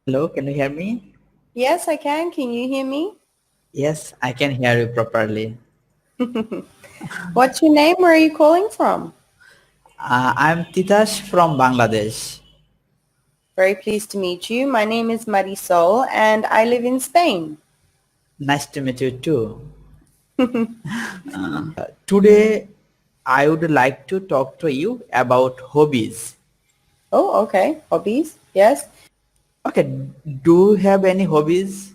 Hello, can you hear me? Yes, I can. Can you hear me? Yes, I can hear you properly. What's your name? Where are you calling from? I'm Titash from Bangladesh. Very pleased to meet you. My name is Marisol and I live in Spain. Nice to meet you too. Today, I would like to talk to you about hobbies. Oh, okay. Hobbies? Yes. Okay, do you have any hobbies?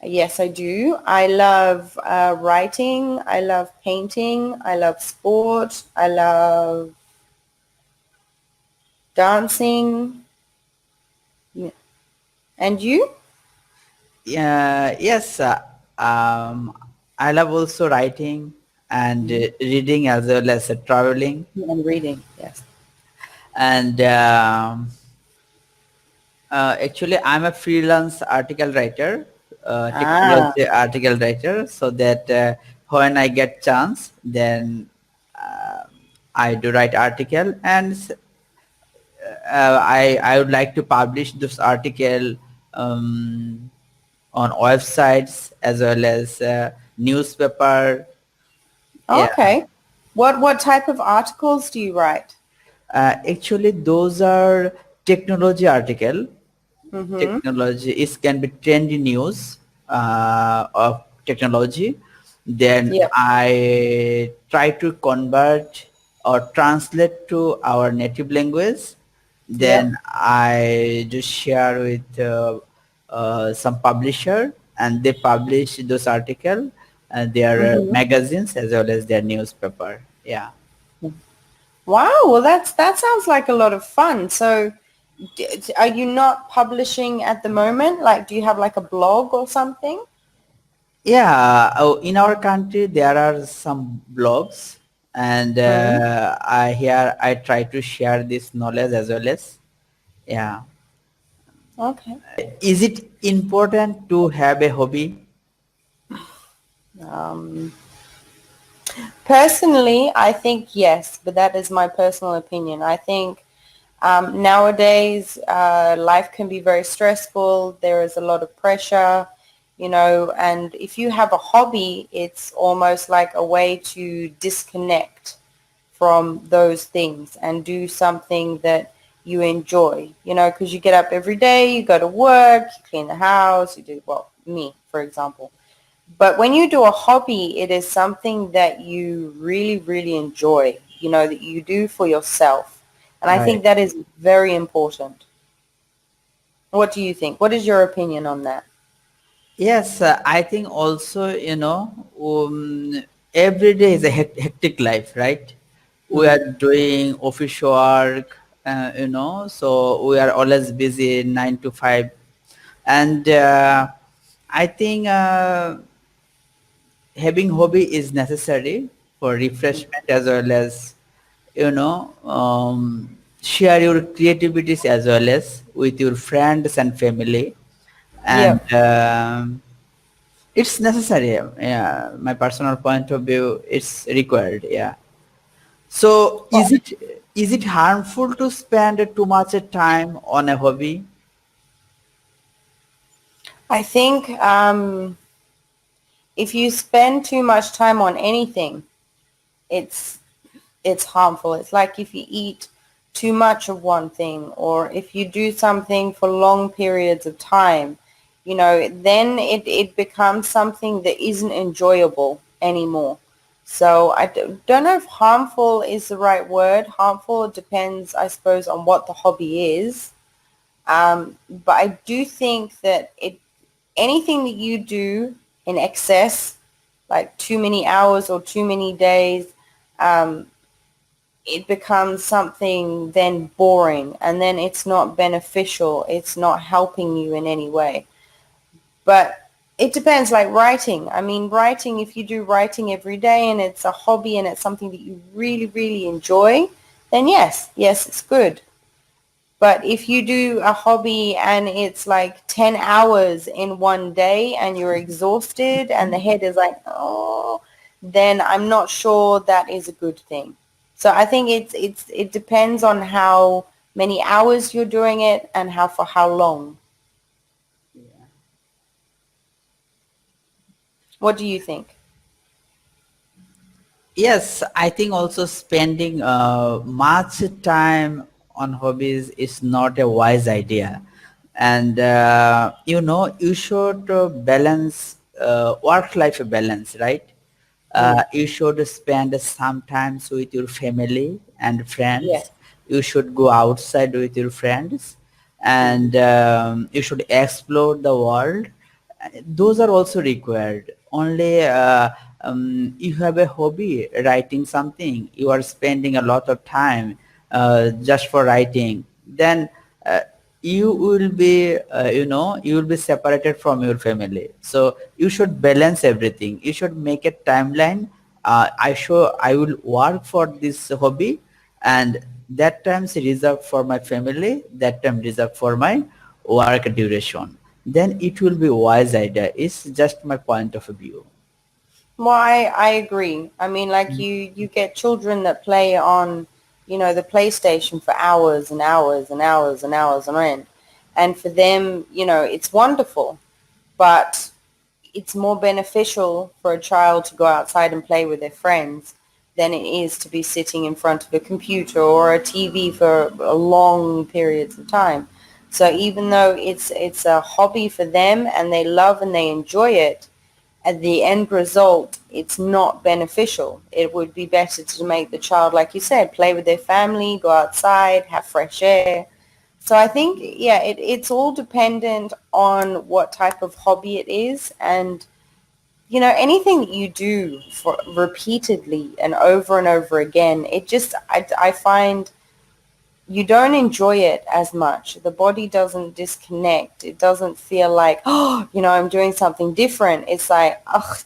Yes, I do. I love writing. I love painting. I love sport. I love dancing. Yeah. And you? Yes, I love also writing and reading as well as traveling. And reading. Yes. And actually, I'm a freelance article writer, Ah, technology article writer. So that when I get chance, then uh, I do write article, and I would like to publish this article on websites as well as newspaper. Yeah, okay. What type of articles do you write? actually, those are technology article. Mm-hmm. Technology is can be trendy news of technology. Then Yeah. I try to convert or translate to our native language. Yep. Then I just share with some publisher, and they publish those article and their Mm-hmm. magazines as well as their newspaper. Yeah. Wow, well that sounds like a lot of fun. So are you not publishing at the moment? Like do you have like a blog or something? Yeah, in our country there are some blogs, and Mm. I try to share this knowledge as well as, yeah. Okay. Is it important to have a hobby? Um, Personally, I think yes, but that is my personal opinion. I think nowadays life can be very stressful. There is a lot of pressure, and if you have a hobby, it's almost like a way to disconnect from those things and do something that you enjoy, because you get up every day, you go to work, you clean the house, you do, well, me, for example. But when you do a hobby, it is something that you really, really enjoy, that you do for yourself. And I Right. think that is very important. What do you think? What is your opinion on that? Yes, I think also, every day is a hectic life, right? We are Mm. doing office work, so we are always busy 9 to 5. And I think having hobby is necessary for refreshment as well as, share your creativities as well as with your friends and family. And Yep. it's necessary. Yeah, my personal point of view, it's required. Yeah. So is it harmful to spend too much time on a hobby? I think if you spend too much time on anything, it's it's harmful. It's like if you eat too much of one thing or if you do something for long periods of time, then it becomes something that isn't enjoyable anymore. So don't know if harmful is the right word. Harmful depends, I suppose, on what the hobby is. But I do think that anything that you do in excess, like too many hours or too many days, um, it becomes something then boring and then it's not beneficial. It's not helping you in any way. But it depends, like writing. I mean, writing, if you do writing every day and it's a hobby and it's something that you really, really enjoy, then yes, it's good. But if you do a hobby and it's like 10 hours in one day and you're exhausted and the head is like, oh, then I'm not sure that is a good thing. So I think it depends on how many hours you're doing it, and how for how long. What do you think? Yes, I think also spending much time on hobbies is not a wise idea. And you should balance work-life balance, right? Mm. You should spend some times with your family and Yes. friends. You should go outside with your friends, and you should explore the world. Those are also required. Only you have a hobby, writing something, you are spending a lot of time just for writing, then uh, you will be separated from your family. So you should balance everything. You should make a timeline. I will work for this hobby, and that time is reserved for my family, that time reserved for my work duration. Then it will be wise idea. It's just my point of view. Well, I agree. I mean, like you get children that play on, the PlayStation for hours and hours and hours and hours on end. And for them, it's wonderful, but it's more beneficial for a child to go outside and play with their friends than it is to be sitting in front of a computer or a TV for a long periods of time. So even though it's a hobby for them and they love and they enjoy it, at the end result, it's not beneficial. It would be better to make the child, like you said, play with their family, go outside, have fresh air. So I think, yeah, it's all dependent on what type of hobby it is. And, anything that you do for repeatedly and over again, it just, I find you don't enjoy it as much. The body doesn't disconnect. It doesn't feel like, oh, I'm doing something different. It's like, oh,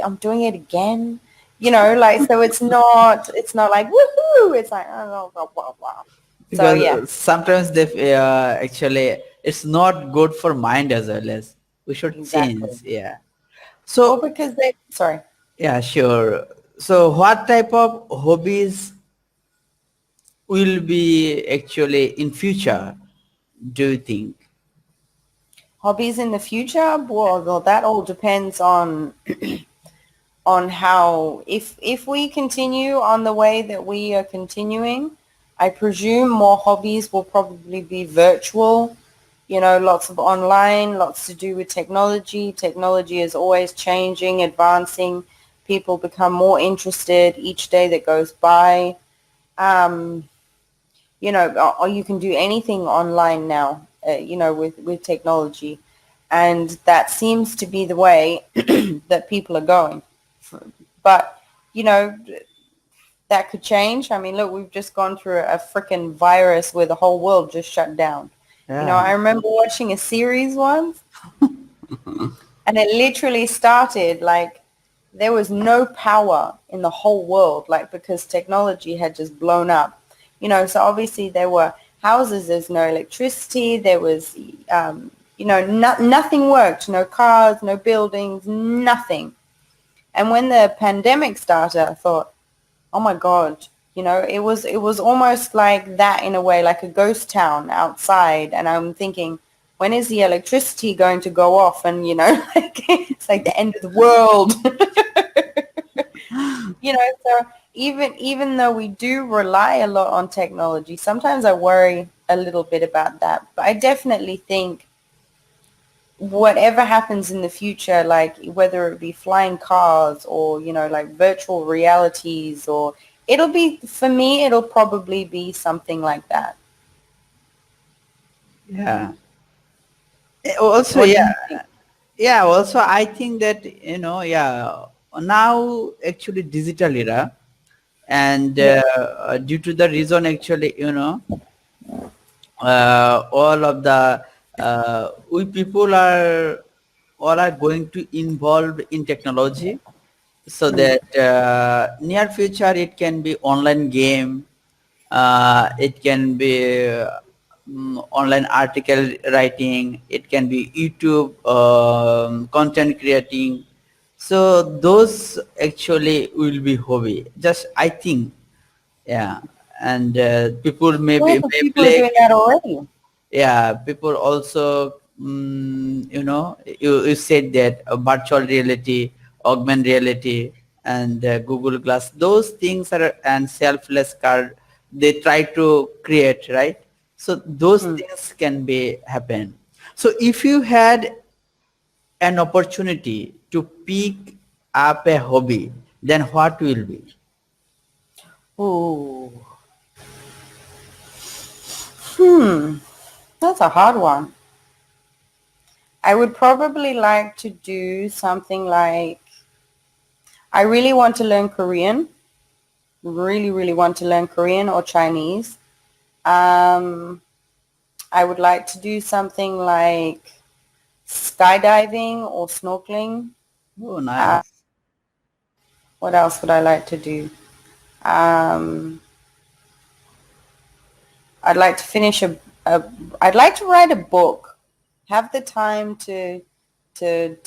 I'm doing it again. Like, so it's not like, woohoo. It's like, oh, blah, blah, blah. So, Because yeah, sometimes they actually it's not good for mind as well. As we should change. exactly. Yeah. Well, So because they, sorry. yeah, sure. So what type of hobbies will be actually in future, do you think? Hobbies in the future? Well, that all depends on how if we continue on the way that we are continuing, I presume more hobbies will probably be virtual, lots of online, lots to do with technology. Technology is always changing, advancing. People become more interested each day that goes by. Um, or you can do anything online now, with technology. And that seems to be the way that people are going. But, you know, that could change. I mean, look, we've just gone through a freaking virus where the whole world just shut down. Yeah. I remember watching a series once, and it literally started like there was no power in the whole world, like because technology had just blown up. So obviously there were houses, there's no electricity, there was, nothing worked, no cars, no buildings, nothing. And when the pandemic started, I thought, oh my God, it was almost like that in a way, like a ghost town outside. And I'm thinking, when is the electricity going to go off? And, like it's like the end of the world. So even though we do rely a lot on technology, sometimes I worry a little bit about that. But I definitely think whatever happens in the future, like whether it be flying cars or, like virtual realities, or for me, it'll probably be something like that. Yeah. Also, What do yeah. you think? Yeah. Also, I think that, yeah, now actually digital era, and Yeah. due to the reason actually, all of the we people are all are going to involve in technology, so Mm. that near future it can be online game, it can be online article writing, it can be YouTube content creating. So those actually will be hobby, just I think. Yeah. and people Lots of may people are play. doing that already. Yeah, people also, you said that virtual reality, augmented reality, and Google Glass, those things are, and selfless card, they try to create, right? So those Hmm. things can be happen. So if you had an opportunity to pick up a hobby, then what will be? Ooh. Hmm. That's a hard one. I would probably like to do something like, I really want to learn Korean. Really, really want to learn Korean or Chinese. Um, I would like to do something like skydiving or snorkeling. Oh, Uh, nice. what else would I like to do? Um, I'd like to finish a I'd like to write a book. Have the time to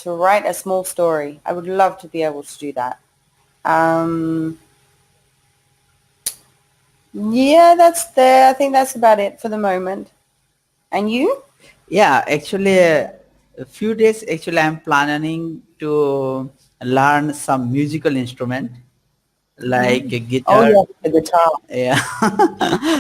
write a small story. I would love to be able to do that. Um, yeah, I think that's about it for the moment. And you? Yeah, actually, a few days, actually, I'm planning to learn some musical instrument like a Oh guitar. yeah, the guitar. Yeah.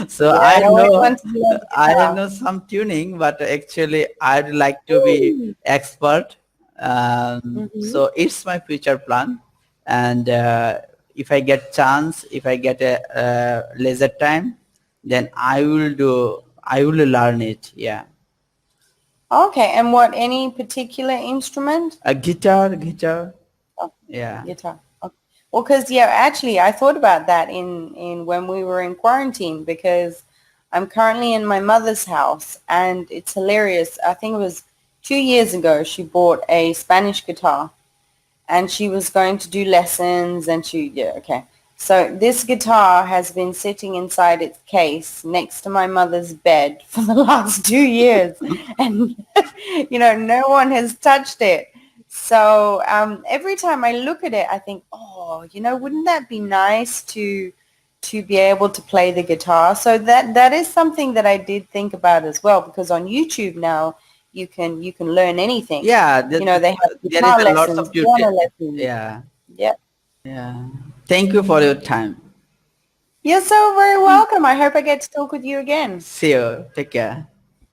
So Yeah, I always wanted to learn the I guitar. know some tuning, but actually I'd like to be Ooh. expert. Mm-hmm. So it's my future plan. And if I get chance, if I get a leisure time, then I will learn it. Yeah. Okay, and what, any particular instrument? A guitar. Oh, Yeah. guitar. Okay. Well, because yeah, actually, I thought about that in when we were in quarantine because I'm currently in my mother's house, and it's hilarious. I think it was 2 years ago she bought a Spanish guitar, and she was going to do lessons, and okay. So this guitar has been sitting inside its case next to my mother's bed for the last 2 years, and no one has touched it. So every time I look at it, I think, oh, wouldn't that be nice to be able to play the guitar? So that is something that I did think about as well, because on YouTube now you can learn anything. Yeah. They have There is guitar a lot lessons, of piano tutor. lessons. Yeah. Yep. Yeah. Thank you for your time. You're so very welcome. I hope I get to talk with you again. See you. Take care.